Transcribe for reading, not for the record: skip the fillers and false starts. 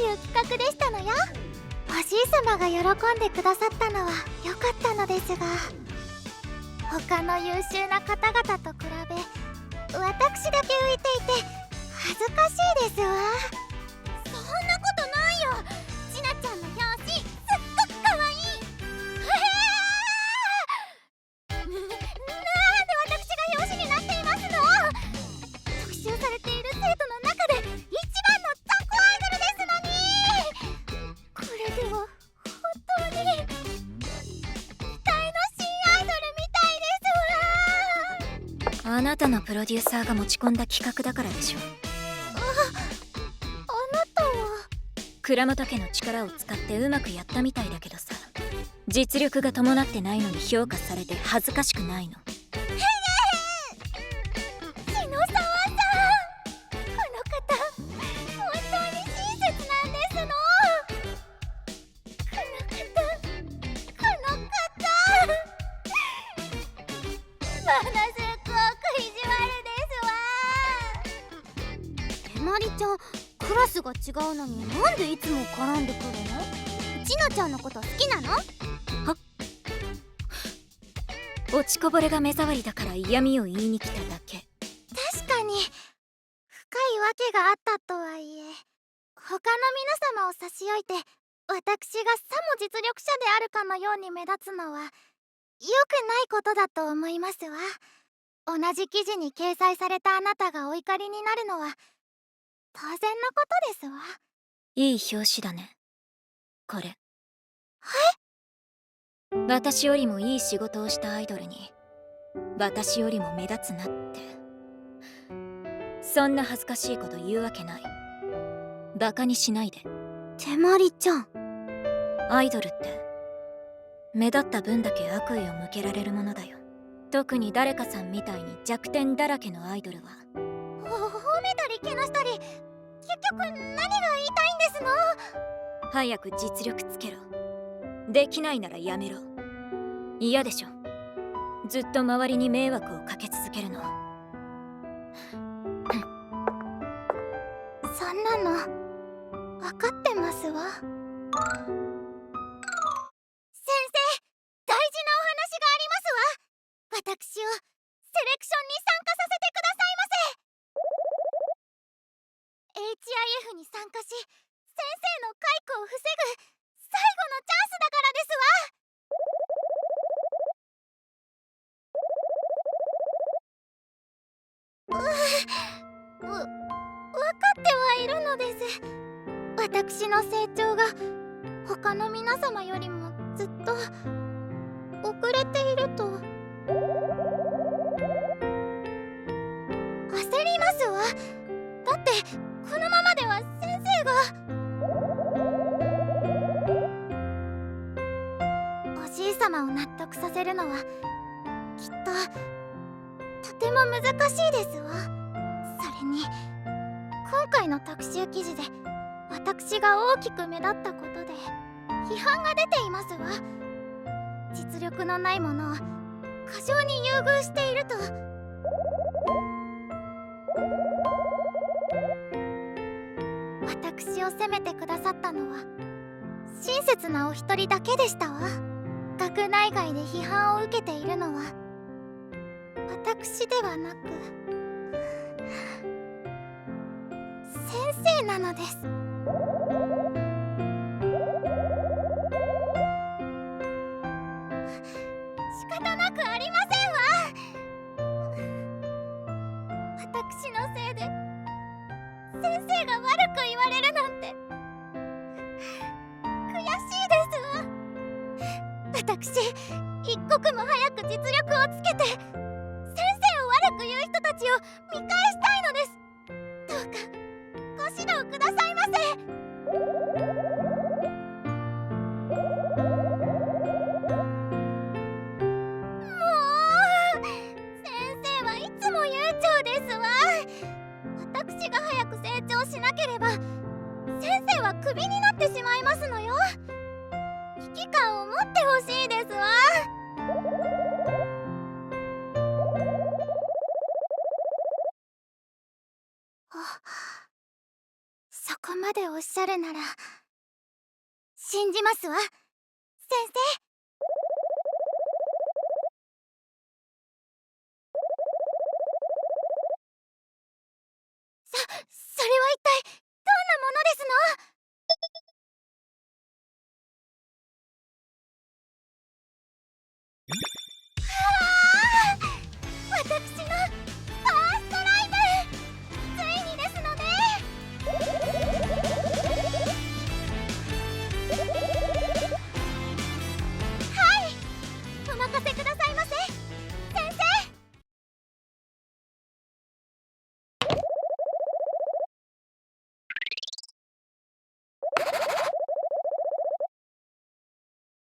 いう企画でしたのよ。おじいさまが喜んでくださったのは良かったのですが、他の優秀な方々と比べ私だけ浮いていて恥ずかしいですわ。そんなことないよ。ちなちゃんの表紙すっごくかわいい。なんで私が表紙になっていますの？特集されている生徒の中で一番のタコアイドルですのに。これでは本当に期待の新アイドルみたいですわ。あなたのプロデューサーが持ち込んだ企画だからでしょ。あなたは倉本家の力を使ってうまくやったみたいだけどさ、実力が伴ってないのに評価されて恥ずかしくないの？篠沢さん、この方本当に親切なんですの。この方ものすごく意地悪ですわ。てまりちゃん、クラスが違うのになんでいつも絡んでくるの？ちなちゃんのこと好きなの？落ちこぼれが目障りだから嫌味を言いに来ただけ。確かに深いわけがあったとはいえ、他の皆様を差し置いて私がさも実力者であるかのように目立つのは良くないことだと思いますわ。同じ記事に掲載されたあなたがお怒りになるのは当然のことですわ。いい表紙だね、これ。私よりもいい仕事をしたアイドルに私よりも目立つなって、そんな恥ずかしいこと言うわけない。バカにしないで。てまりちゃん、アイドルって目立った分だけ悪意を向けられるものだよ。特に誰かさんみたいに弱点だらけのアイドルは。褒めたりけなしたり、結局何が言いたいんですの？早く実力つけろ。できないならやめろ。嫌でしょ、ずっと周りに迷惑をかけ続けるの。そんなの分かってますわ。先生、大事なお話がありますわ。私をセレクションに参加させてくださいませ。 HIF に参加し先生の解雇を防ぐ最後のチャンスだからですわ。分かってはいるのです。私の成長が他の皆様よりもずっと遅れていると焦りますわ。だってこのままでは先生が。おじいさまを納得させるのはきっととても難しいですわ。それに今回の特集記事で私が大きく目立ったことで批判が出ていますわ。実力のないものを過剰に優遇していると。私を責めてくださったのは親切なお一人だけでしたわ。学内外で批判を受けているのは私ではなく先生なのです。仕方なくありませんわ。私のせいで先生が悪く言われるなんて悔しいですわ。私一刻も早く実力をつけて先生を悪く言う人たちを見返したいのです。どうかご指導くださいませ。先生はいつも悠長ですわ。私が早く成長しなければ先生はクビになってしまいますのよ。危機感を持ってほしいですわ。そこまでおっしゃるなら信じますわ先生。